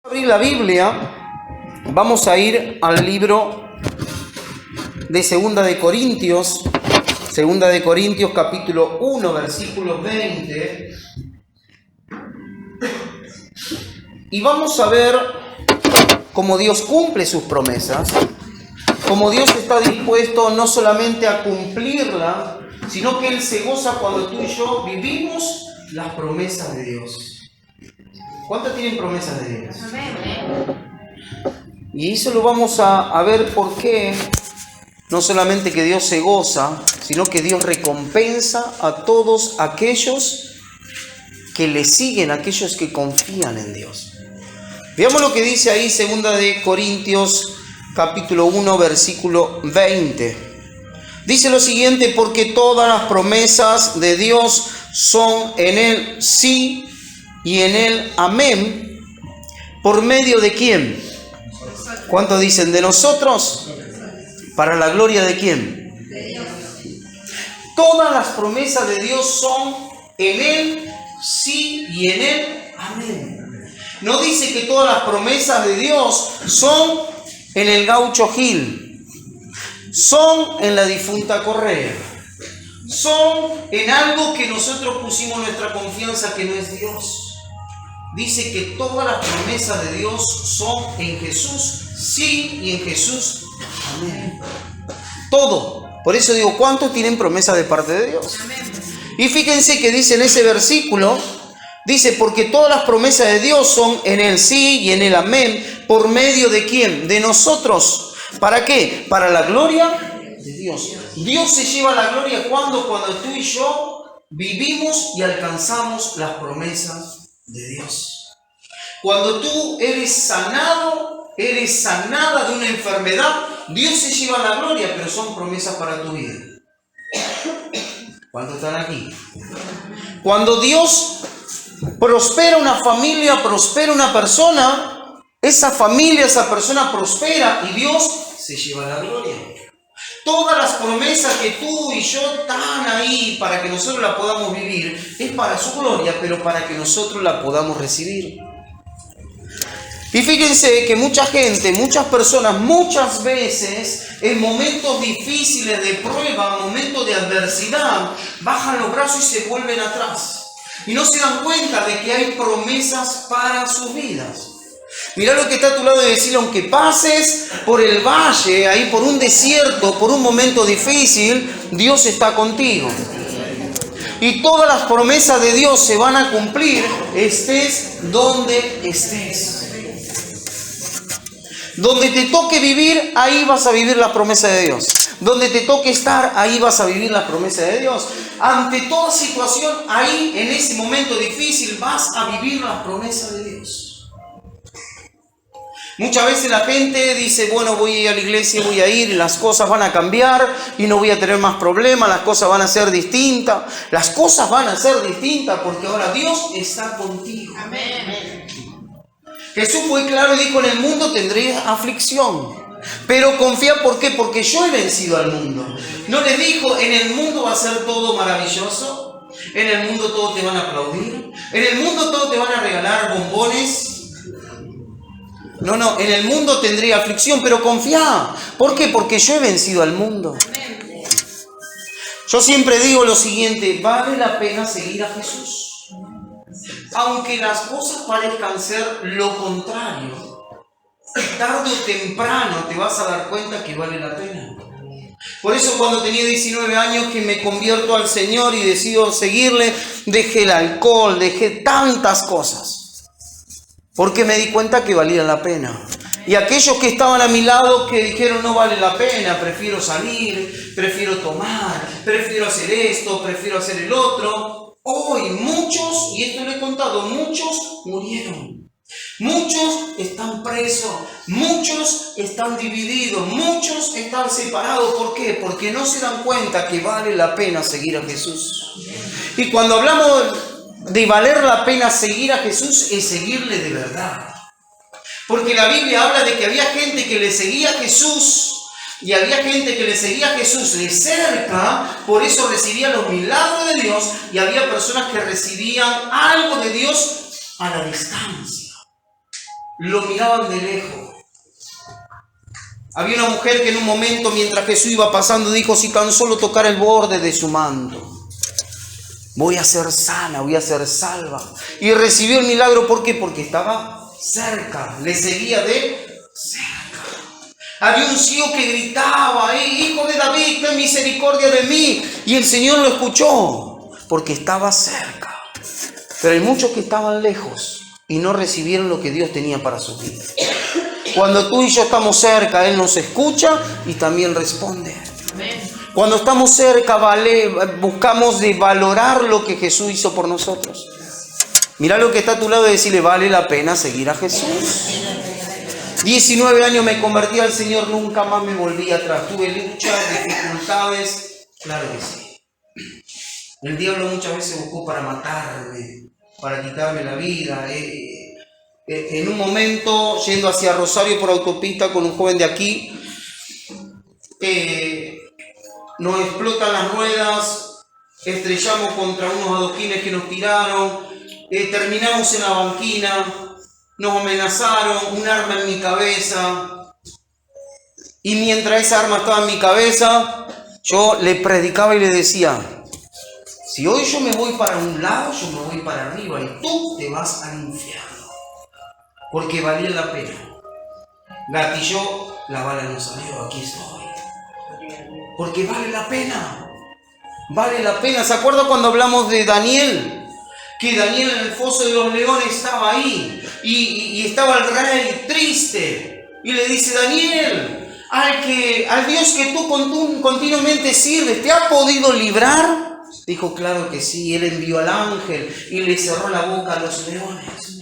Abrir la Biblia, vamos a ir al libro de Segunda de Corintios capítulo 1, versículos 20. Y vamos a ver cómo Dios cumple sus promesas, cómo Dios está dispuesto no solamente a cumplirla, sino que Él se goza cuando tú y yo vivimos las promesas de Dios. ¿Cuántos tienen promesas de Dios? Y eso lo vamos a ver por qué. No solamente que Dios se goza, sino que Dios recompensa a todos aquellos que le siguen, aquellos que confían en Dios. Veamos lo que dice ahí 2 de Corintios capítulo 1 versículo 20. Dice lo siguiente: porque todas las promesas de Dios son en Él sí y en Él amén. ¿Por medio de quién? ¿Cuántos dicen? ¿De nosotros? ¿Para la gloria de quién? De Dios. Todas las promesas de Dios son en Él sí y en Él amén. No dice que todas las promesas de Dios son en el gaucho Gil, son en la difunta Correa, son en algo que nosotros pusimos nuestra confianza que no es Dios. Dice que todas las promesas de Dios son en Jesús sí y en Jesús amén. Todo. Por eso digo, ¿cuántos tienen promesa de parte de Dios? Amén. Y fíjense que dice en ese versículo, dice, porque todas las promesas de Dios son en el sí y en el amén. ¿Por medio de quién? De nosotros. ¿Para qué? Para la gloria de Dios. Dios se lleva la gloria cuando tú y yo vivimos y alcanzamos las promesas de Dios. Cuando tú eres sanado, eres sanada de una enfermedad, Dios se lleva la gloria, pero son promesas para tu vida. ¿Cuántos están aquí? Cuando Dios prospera una familia, prospera una persona, esa familia, esa persona prospera y Dios se lleva la gloria. Todas las promesas que tú y yo están ahí para que nosotros la podamos vivir, es para su gloria, pero para que nosotros la podamos recibir. Y fíjense que mucha gente, muchas personas, muchas veces, en momentos difíciles de prueba, momentos de adversidad, bajan los brazos y se vuelven atrás. Y no se dan cuenta de que hay promesas para sus vidas. Mirá lo que está a tu lado y decirle, aunque pases por el valle, ahí por un desierto, por un momento difícil, Dios está contigo. Y todas las promesas de Dios se van a cumplir, estés donde estés. Donde te toque vivir, ahí vas a vivir la promesa de Dios. Donde te toque estar, ahí vas a vivir la promesa de Dios. Ante toda situación, ahí en ese momento difícil vas a vivir la promesa de Dios. Muchas veces la gente dice, bueno, voy a ir a la iglesia, voy a ir, las cosas van a cambiar y no voy a tener más problemas, las cosas van a ser distintas. Las cosas van a ser distintas porque ahora Dios está contigo. Amén. Jesús fue claro y dijo, en el mundo tendréis aflicción, pero confía, ¿por qué? Porque yo he vencido al mundo. No les dijo, en el mundo va a ser todo maravilloso, en el mundo todos te van a aplaudir, en el mundo todos te van a regalar bombones. No, en el mundo tendré aflicción, pero confía. ¿Por qué? Porque yo he vencido al mundo. Yo siempre digo lo siguiente, vale la pena seguir a Jesús. Aunque las cosas parezcan ser lo contrario, tarde o temprano te vas a dar cuenta que vale la pena. Por eso cuando tenía 19 años que me convierto al Señor y decido seguirle, dejé el alcohol, dejé tantas cosas. Porque me di cuenta que valía la pena. Y aquellos que estaban a mi lado que dijeron no vale la pena, prefiero salir, prefiero tomar, prefiero hacer esto, prefiero hacer el otro. Hoy muchos, y esto lo he contado, muchos murieron. Muchos están presos, muchos están divididos, muchos están separados. ¿Por qué? Porque no se dan cuenta que vale la pena seguir a Jesús. Y cuando hablamos de valer la pena seguir a Jesús, es seguirle de verdad. Porque la Biblia habla de que había gente que le seguía a Jesús y había gente que le seguía a Jesús de cerca, por eso recibía los milagros de Dios, y había personas que recibían algo de Dios a la distancia. lo miraban de lejos. Había una mujer que en un momento, mientras Jesús iba pasando, dijo: si tan solo tocara el borde de su manto, voy a ser sana, voy a ser salva. Y recibió el milagro. ¿Por qué? Porque estaba cerca, le seguía de cerca. Había un ciego que gritaba: hijo de David, ten misericordia de mí. Y el Señor lo escuchó, porque estaba cerca. Pero hay muchos que estaban lejos y no recibieron lo que Dios tenía para sus vidas. Cuando tú y yo estamos cerca, Él nos escucha y también responde. Cuando estamos cerca, buscamos de valorar lo que Jesús hizo por nosotros. Mira lo que está a tu lado y decirle: vale la pena seguir a Jesús. 19 años me convertí al Señor, nunca más me volví atrás. Tuve luchas, dificultades, claro que sí. El diablo muchas veces buscó para matarme, para quitarme la vida. En un momento, yendo hacia Rosario por autopista con un joven de aquí, nos explotan las ruedas, estrellamos contra unos adoquines que nos tiraron, terminamos en la banquina, nos amenazaron, un arma en mi cabeza, y mientras esa arma estaba en mi cabeza, yo le predicaba y le decía: si hoy yo me voy para un lado, yo me voy para arriba y tú te vas al infierno, porque valía la pena. Gatilló, la bala no salió, aquí estoy. Porque vale la pena. Vale la pena. ¿Se acuerdan cuando hablamos de Daniel? Que Daniel en el foso de los leones estaba ahí. Y estaba el rey triste. Y le dice: Daniel, al Dios que tú continuamente sirves, ¿te ha podido librar? Dijo: claro que sí. Él envió al ángel y le cerró la boca a los leones.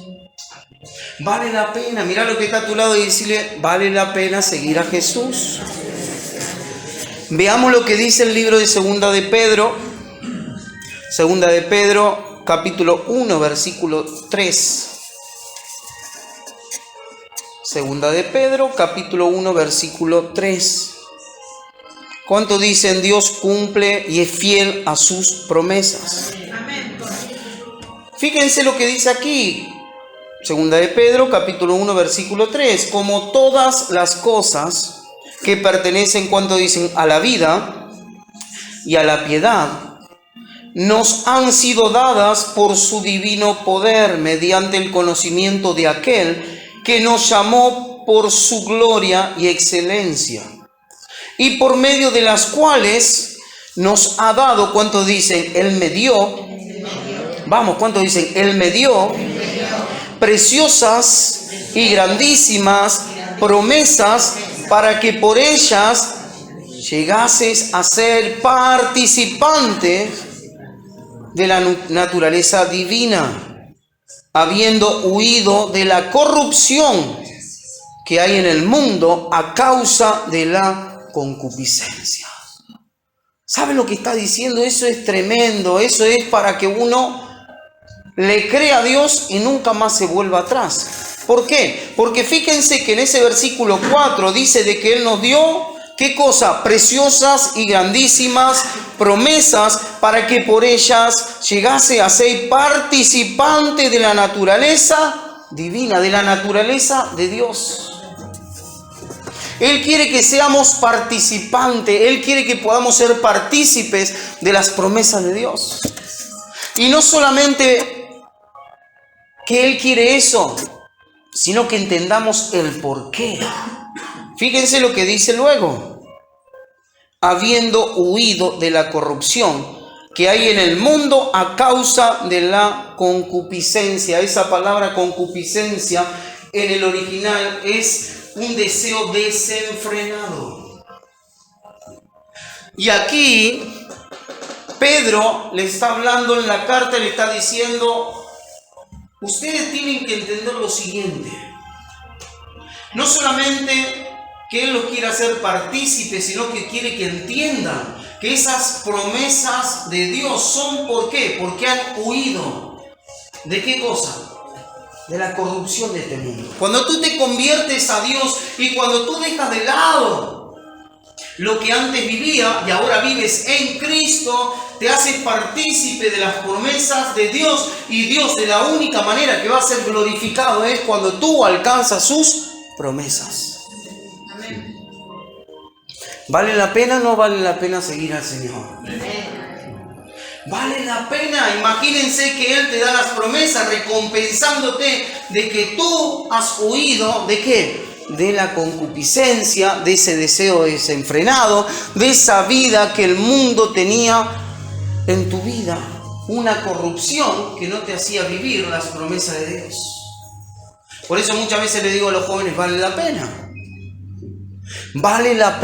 Vale la pena. Mira lo que está a tu lado y decirle: vale la pena seguir a Jesús. Veamos lo que dice el libro de Segunda de Pedro. Segunda de Pedro, capítulo 1, versículo 3. Segunda de Pedro, capítulo 1, versículo 3. ¿Cuánto dicen? Dios cumple y es fiel a sus promesas. Fíjense lo que dice aquí. Segunda de Pedro, capítulo 1, versículo 3. Como todas las cosas que pertenecen, ¿cuánto dicen?, a la vida y a la piedad, nos han sido dadas por su divino poder, mediante el conocimiento de aquel que nos llamó por su gloria y excelencia, y por medio de las cuales nos ha dado, ¿cuánto dicen?, Él me dio, vamos, ¿cuánto dicen?, Él me dio preciosas y grandísimas promesas, para que por ellas llegases a ser participantes de la naturaleza divina, habiendo huido de la corrupción que hay en el mundo a causa de la concupiscencia. ¿Sabe lo que está diciendo? Eso es tremendo. Eso es para que uno le crea a Dios y nunca más se vuelva atrás. ¿Por qué? Porque fíjense que en ese versículo 4 dice de que Él nos dio, ¿qué cosa? Preciosas y grandísimas promesas, para que por ellas llegase a ser participante de la naturaleza divina, de la naturaleza de Dios. Él quiere que seamos participantes, Él quiere que podamos ser partícipes de las promesas de Dios. Y no solamente que Él quiere eso, sino que entendamos el por qué. Fíjense lo que dice luego: habiendo huido de la corrupción que hay en el mundo a causa de la concupiscencia. Esa palabra concupiscencia en el original es un deseo desenfrenado. Y aquí Pedro le está hablando en la carta, le está diciendo: ustedes tienen que entender lo siguiente. No solamente que Él los quiere hacer partícipes, sino que quiere que entiendan que esas promesas de Dios son ¿por qué? Porque han huido. ¿De qué cosa? De la corrupción de este mundo. Cuando tú te conviertes a Dios y cuando tú dejas de lado Lo que antes vivía y ahora vives en Cristo te hace partícipe de las promesas de Dios. Y Dios, de la única manera que va a ser glorificado es cuando tú alcanzas sus promesas. Amén. ¿Vale la pena o no vale la pena seguir al Señor? Vale la pena. Imagínense que Él te da las promesas recompensándote de que tú has huido ¿de qué? De la concupiscencia, de ese deseo desenfrenado, de esa vida que el mundo tenía en tu vida. Una corrupción que no te hacía vivir las promesas de Dios. Por eso muchas veces le digo a los jóvenes, vale la pena. Vale la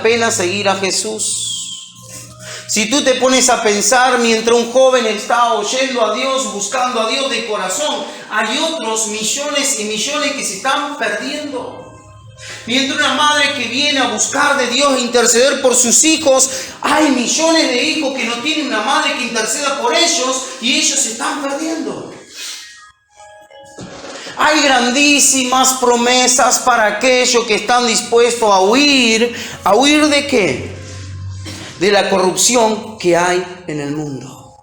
pena seguir a Jesús. Si tú te pones a pensar, mientras un joven está oyendo a Dios, buscando a Dios de corazón, hay otros millones y millones que se están perdiendo. Mientras una madre que viene a buscar de Dios e interceder por sus hijos, hay millones de hijos que no tienen una madre que interceda por ellos y ellos se están perdiendo. Hay grandísimas promesas para aquellos que están dispuestos a huir. ¿A huir de qué? De la corrupción que hay en el mundo.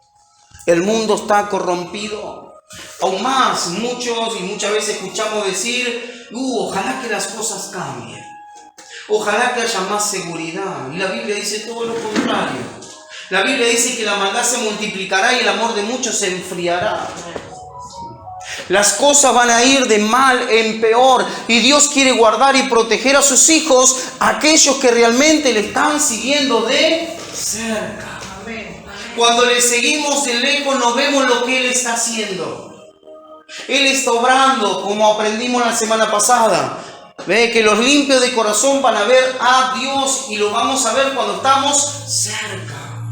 El mundo está corrompido. Aún más, muchos y muchas veces escuchamos decir, ojalá que las cosas cambien. Ojalá que haya más seguridad. Y la Biblia dice todo lo contrario. La Biblia dice que la maldad se multiplicará y el amor de muchos se enfriará. Las cosas van a ir de mal en peor y Dios quiere guardar y proteger a sus hijos, aquellos que realmente le están siguiendo de cerca. Cuando le seguimos de lejos no vemos lo que Él está haciendo. Él está obrando, como aprendimos la semana pasada. Ve que los limpios de corazón van a ver a Dios y lo vamos a ver cuando estamos cerca.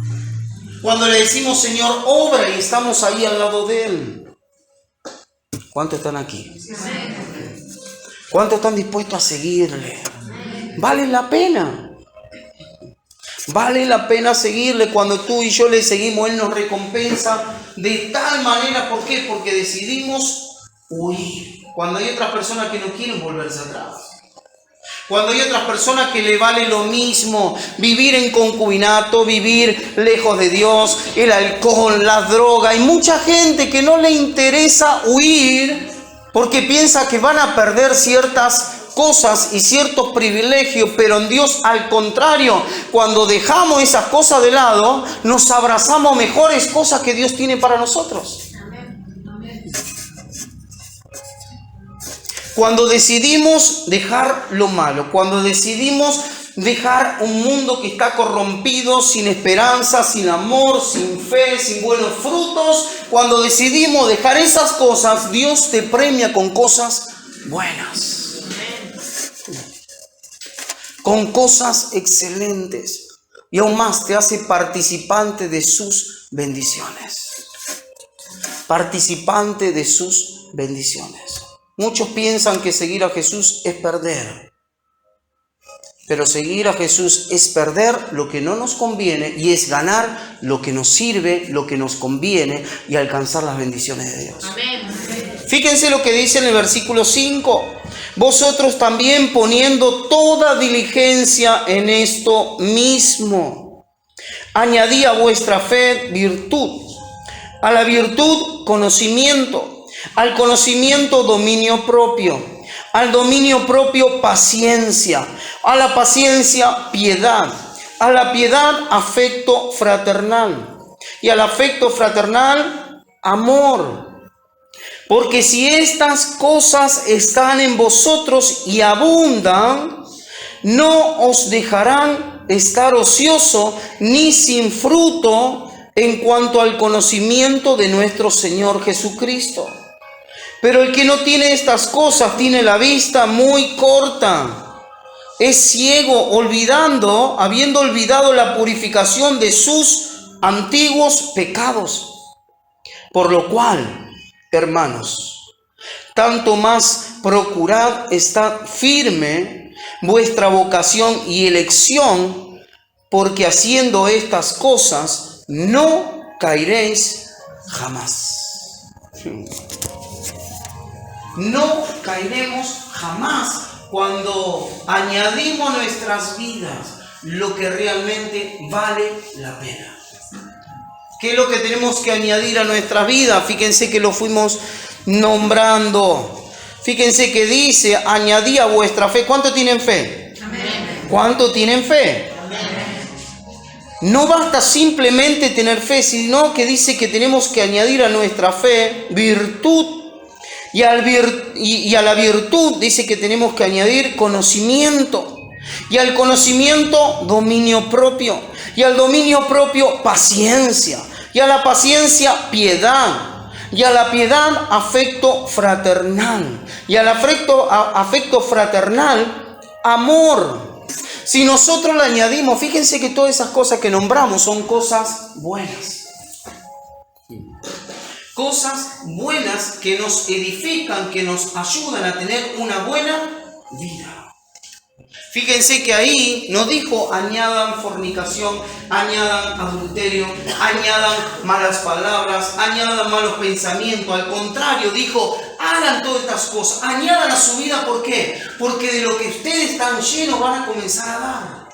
Cuando le decimos Señor, obra y estamos ahí al lado de Él. ¿Cuántos están aquí? ¿Cuántos están dispuestos a seguirle? Vale la pena. Vale la pena seguirle. Cuando tú y yo le seguimos, Él nos recompensa de tal manera. ¿Por qué? Porque decidimos huir. Cuando hay otras personas que no quieren volverse atrás. Cuando hay otras personas que le vale lo mismo vivir en concubinato, vivir lejos de Dios, el alcohol, las drogas. Hay mucha gente que no le interesa huir porque piensa que van a perder ciertas cosas y ciertos privilegios, pero en Dios al contrario, cuando dejamos esas cosas de lado, nos abrazamos mejores cosas que Dios tiene para nosotros. Cuando decidimos dejar lo malo, cuando decidimos dejar un mundo que está corrompido, sin esperanza, sin amor, sin fe, sin buenos frutos, cuando decidimos dejar esas cosas, Dios te premia con cosas buenas, con cosas excelentes y aún más te hace participante de sus bendiciones. Participante de sus bendiciones. Muchos piensan que seguir a Jesús es perder. Pero seguir a Jesús es perder lo que no nos conviene y es ganar lo que nos sirve, lo que nos conviene y alcanzar las bendiciones de Dios. Amén. Fíjense lo que dice en el versículo 5. Vosotros también poniendo toda diligencia en esto mismo. Añadí a vuestra fe virtud. A la virtud conocimiento. Al conocimiento dominio propio, al dominio propio paciencia, a la paciencia piedad, a la piedad afecto fraternal y al afecto fraternal amor. Porque si estas cosas están en vosotros y abundan, no os dejarán estar ocioso ni sin fruto en cuanto al conocimiento de nuestro Señor Jesucristo. Pero el que no tiene estas cosas tiene la vista muy corta. Es ciego, habiendo olvidado la purificación de sus antiguos pecados. Por lo cual, hermanos, tanto más procurad estar firme vuestra vocación y elección, porque haciendo estas cosas no caeréis jamás. No caeremos jamás cuando añadimos nuestras vidas lo que realmente vale la pena. ¿Qué es lo que tenemos que añadir a nuestra vida? Fíjense que lo fuimos nombrando. Fíjense que dice, añadí a vuestra fe. ¿Cuánto tienen fe? Amén. ¿Cuánto tienen fe? Amén. No basta simplemente tener fe, sino que dice que tenemos que añadir a nuestra fe virtud. Y a la virtud dice que tenemos que añadir conocimiento. Y al conocimiento, dominio propio. Y al dominio propio, paciencia. Y a la paciencia, piedad. Y a la piedad, afecto fraternal. Y al afecto fraternal, amor. Si nosotros le añadimos, fíjense que todas esas cosas que nombramos son cosas buenas. Cosas buenas que nos edifican, que nos ayudan a tener una buena vida. Fíjense que ahí no dijo añadan fornicación, añadan adulterio, añadan malas palabras, añadan malos pensamientos. Al contrario, dijo hagan todas estas cosas, añadan a su vida. ¿Por qué? Porque de lo que ustedes están llenos van a comenzar a dar.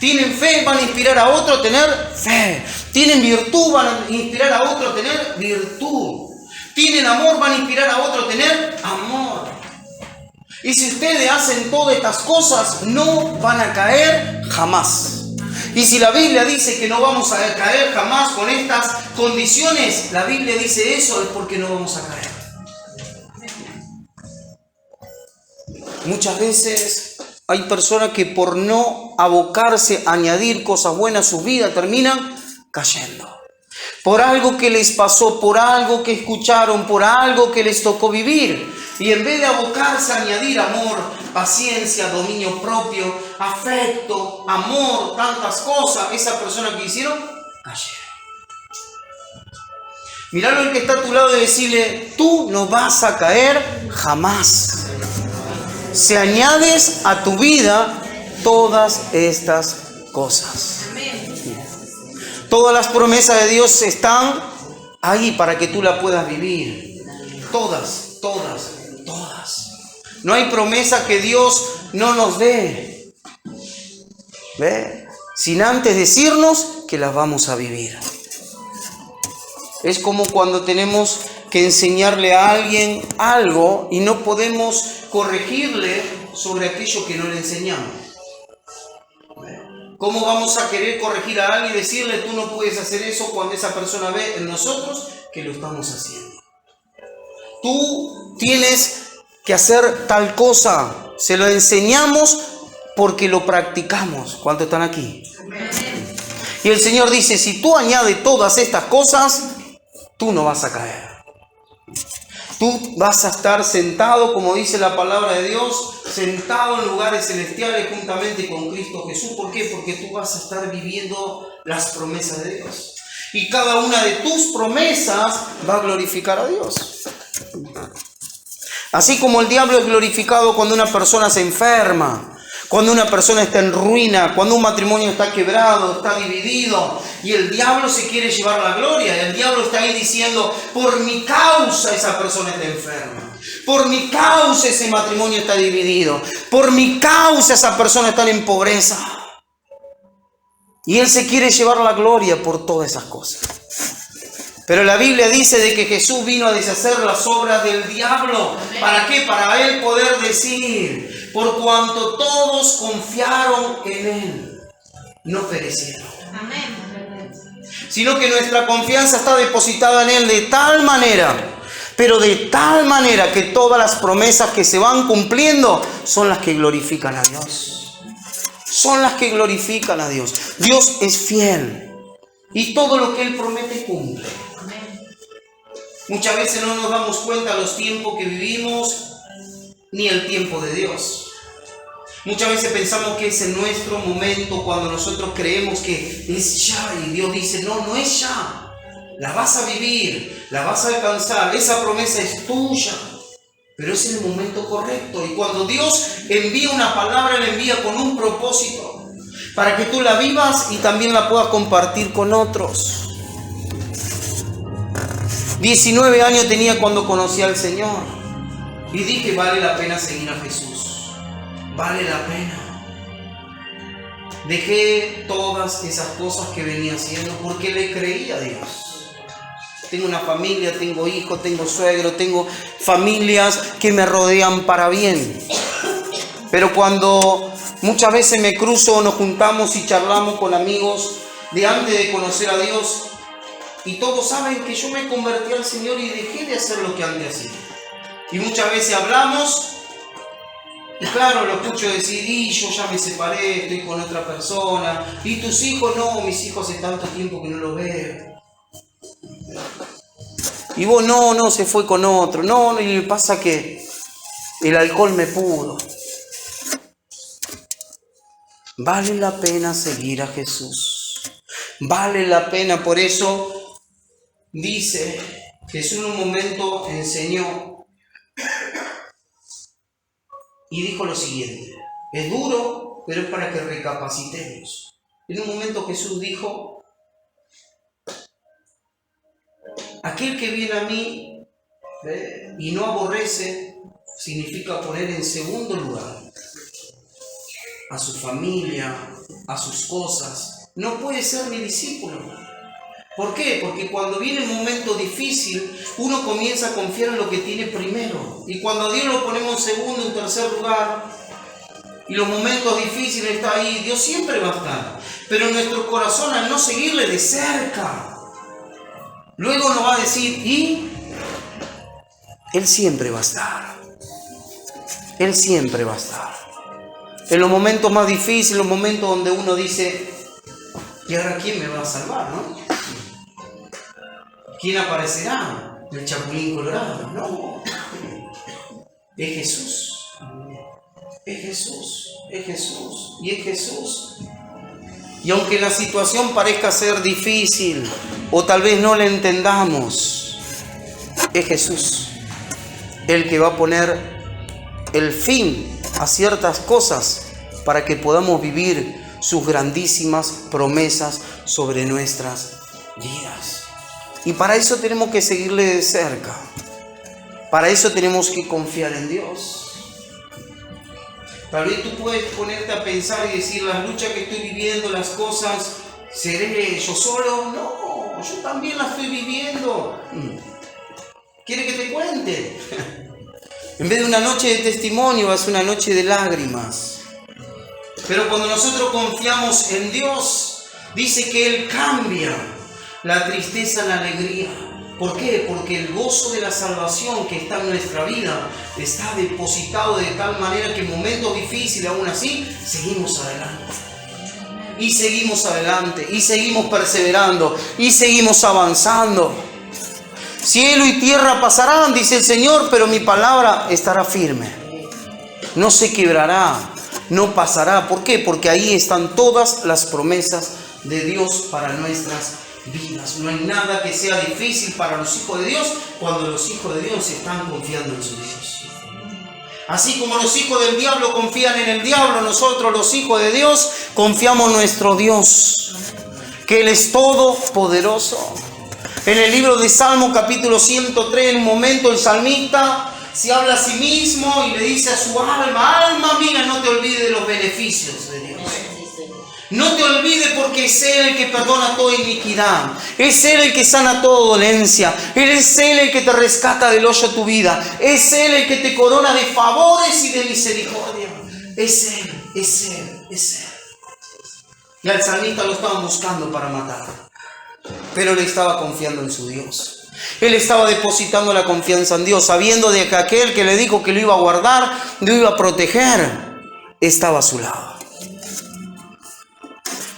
Tienen fe, van a inspirar a otro a tener fe. Tienen virtud, van a inspirar a otro a tener virtud. Tienen amor, van a inspirar a otro a tener amor. Y si ustedes hacen todas estas cosas, no van a caer jamás. Y si la Biblia dice que no vamos a caer jamás con estas condiciones, la Biblia dice eso, es porque no vamos a caer. Muchas veces hay personas que por no abocarse a añadir cosas buenas a su vida terminan cayendo. Por algo que les pasó, por algo que escucharon, por algo que les tocó vivir. Y en vez de abocarse a añadir amor, paciencia, dominio propio, afecto, amor, tantas cosas, esa persona que hicieron, cayeron. Miralo al que está a tu lado y decirle, tú no vas a caer jamás. Si añades a tu vida todas estas cosas. Todas las promesas de Dios están ahí para que tú la puedas vivir. Todas, todas, todas. No hay promesa que Dios no nos dé. ¿Ve? Sin antes decirnos que las vamos a vivir. Es como cuando tenemos que enseñarle a alguien algo y no podemos corregirle sobre aquello que no le enseñamos. ¿Cómo vamos a querer corregir a alguien y decirle tú no puedes hacer eso cuando esa persona ve en nosotros que lo estamos haciendo? Tú tienes que hacer tal cosa. Se lo enseñamos porque lo practicamos. ¿Cuántos están aquí? Y el Señor dice, si tú añades todas estas cosas, tú no vas a caer. Tú vas a estar sentado, como dice la palabra de Dios, sentado en lugares celestiales juntamente con Cristo Jesús. ¿Por qué? Porque tú vas a estar viviendo las promesas de Dios. Y cada una de tus promesas va a glorificar a Dios. Así como el diablo es glorificado cuando una persona se enferma, cuando una persona está en ruina, cuando un matrimonio está quebrado, está dividido, y el diablo se quiere llevar la gloria. El diablo está ahí diciendo, por mi causa esa persona está enferma. Por mi causa ese matrimonio está dividido. Por mi causa esa persona está en pobreza. Y él se quiere llevar la gloria por todas esas cosas. Pero la Biblia dice de que Jesús vino a deshacer las obras del diablo. ¿Para qué? Para él poder decir, por cuanto todos confiaron en él, no perecieron. Sino que nuestra confianza está depositada en él de tal manera, pero de tal manera que todas las promesas que se van cumpliendo son las que glorifican a Dios. Son las que glorifican a Dios. Dios es fiel y todo lo que él promete cumple. Muchas veces no nos damos cuenta de los tiempos que vivimos ni el tiempo de Dios. Muchas veces pensamos que es en nuestro momento cuando nosotros creemos que es ya, y Dios dice, no, no es ya. La vas a vivir, la vas a alcanzar, esa promesa es tuya, pero es en el momento correcto. Y cuando Dios envía una palabra, la envía con un propósito, para que tú la vivas y también la puedas compartir con otros. 19 años tenía cuando conocí al Señor y dije, vale la pena seguir a Jesús. Vale la pena. Dejé todas esas cosas que venía haciendo porque le creía a Dios. Tengo una familia, tengo hijos, tengo suegro, tengo familias que me rodean para bien. Pero cuando muchas veces me cruzo, nos juntamos y charlamos con amigos de antes de conocer a Dios, y todos saben que yo me convertí al Señor y dejé de hacer lo que antes hacía. Y muchas veces hablamos, y claro, lo escucho decir, y yo ya me separé, estoy con otra persona. ¿Y tus hijos? No, mis hijos hace tanto tiempo que no los veo. Y vos, no, se fue con otro. No, y pasa que el alcohol me pudo. Vale la pena seguir a Jesús. Vale la pena, por eso dice, Jesús en un momento enseñó y dijo lo siguiente: es duro, pero es para que recapacitemos. En un momento Jesús dijo: aquel que viene a mí y no aborrece, significa poner en segundo lugar a su familia, a sus cosas, no puede ser mi discípulo. ¿Por qué? Porque cuando viene un momento difícil, uno comienza a confiar en lo que tiene primero. Y cuando a Dios lo ponemos en segundo, en tercer lugar, y los momentos difíciles está ahí, Dios siempre va a estar. Pero en nuestro corazón, al no seguirle de cerca, luego nos va a decir, y Él siempre va a estar. Él siempre va a estar. En los momentos más difíciles, los momentos donde uno dice, ¿y ahora quién me va a salvar, no? ¿Quién aparecerá? ¿El Chapulín Colorado? No. Es Jesús. Es Jesús. Es Jesús. Y es Jesús. Y aunque la situación parezca ser difícil, o tal vez no la entendamos, es Jesús el que va a poner el fin a ciertas cosas para que podamos vivir sus grandísimas promesas sobre nuestras vidas. Y para eso tenemos que seguirle de cerca. Para eso tenemos que confiar en Dios. Tal vez tú puedes ponerte a pensar y decir, las luchas que estoy viviendo, las cosas, ¿seré yo solo? No, yo también las estoy viviendo. ¿Quiere que te cuente? En vez de una noche de testimonio, es una noche de lágrimas. Pero cuando nosotros confiamos en Dios, dice que Él cambia la tristeza en alegría. ¿Por qué? Porque el gozo de la salvación que está en nuestra vida está depositado de tal manera que en momentos difíciles, aún así, seguimos adelante. Y seguimos adelante, y seguimos perseverando, y seguimos avanzando. Cielo y tierra pasarán, dice el Señor, pero mi palabra estará firme. No se quebrará, no pasará. ¿Por qué? Porque ahí están todas las promesas de Dios para nuestras vidas. No hay nada que sea difícil para los hijos de Dios cuando los hijos de Dios están confiando en su Dios. Así como los hijos del diablo confían en el diablo, nosotros los hijos de Dios confiamos en nuestro Dios, que Él es todopoderoso. En el libro de Salmo capítulo 103, en un momento el salmista se habla a sí mismo y le dice a su alma: alma mía, no te olvides de los beneficios de Dios. No te olvides, porque es Él el que perdona toda iniquidad. Es Él el que sana toda dolencia. Es Él el que te rescata del hoyo de tu vida. Es Él el que te corona de favores y de misericordia. Es Él, es Él, es Él. Y al salmista lo estaban buscando para matar, pero él estaba confiando en su Dios. Él estaba depositando la confianza en Dios, sabiendo de que aquel que le dijo que lo iba a guardar, lo iba a proteger, estaba a su lado.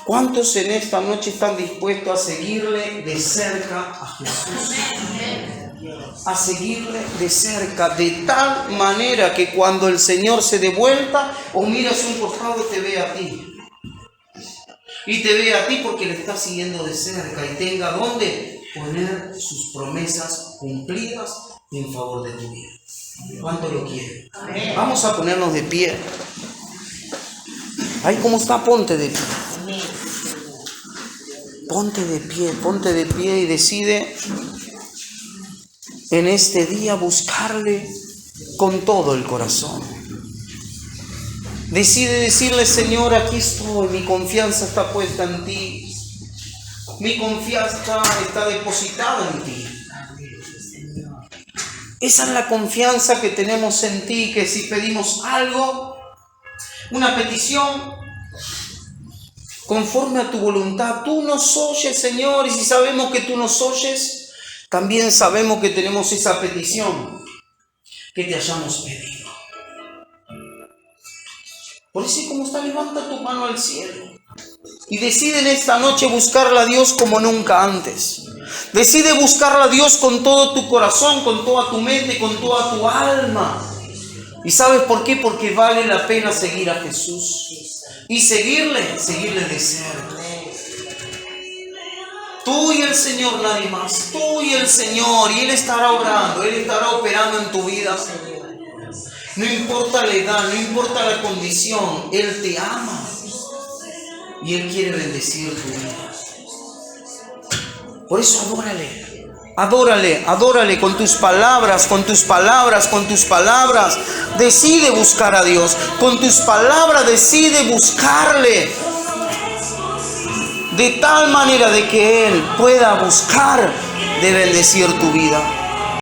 ¿Cuántos en esta noche están dispuestos a seguirle de cerca a Jesús? A seguirle de cerca, de tal manera que cuando el Señor se dé vuelta o miras un costado, te ve a ti. Y te ve a ti porque le está siguiendo de cerca y tenga donde poner sus promesas cumplidas en favor de tu vida. ¿Cuánto lo quiere? Amén. Vamos a ponernos de pie. Ahí como está, ponte de pie. Ponte de pie y decide en este día buscarle con todo el corazón. Decide decirle: Señor, aquí estoy, mi confianza está puesta en ti. Mi confianza está depositada en ti. Esa es la confianza que tenemos en ti, que si pedimos algo, una petición, conforme a tu voluntad, tú nos oyes, Señor, y si sabemos que tú nos oyes, también sabemos que tenemos esa petición que te hayamos pedido. Por eso, como está, levanta tu mano al cielo y decide en esta noche buscarle a Dios como nunca antes. Decide buscarle a Dios con todo tu corazón, con toda tu mente, con toda tu alma. ¿Y sabes por qué? Porque vale la pena seguir a Jesús y seguirle de cerca. Tú y el Señor, nadie más. Tú y el Señor, y Él estará obrando, Él estará operando en tu vida. No importa la edad, no importa la condición, Él te ama y Él quiere bendecir tu vida. Por eso adórale, adórale, adórale con tus palabras, con tus palabras, con tus palabras. Decide buscar a Dios, con tus palabras decide buscarle, de tal manera de que Él pueda buscar de bendecir tu vida.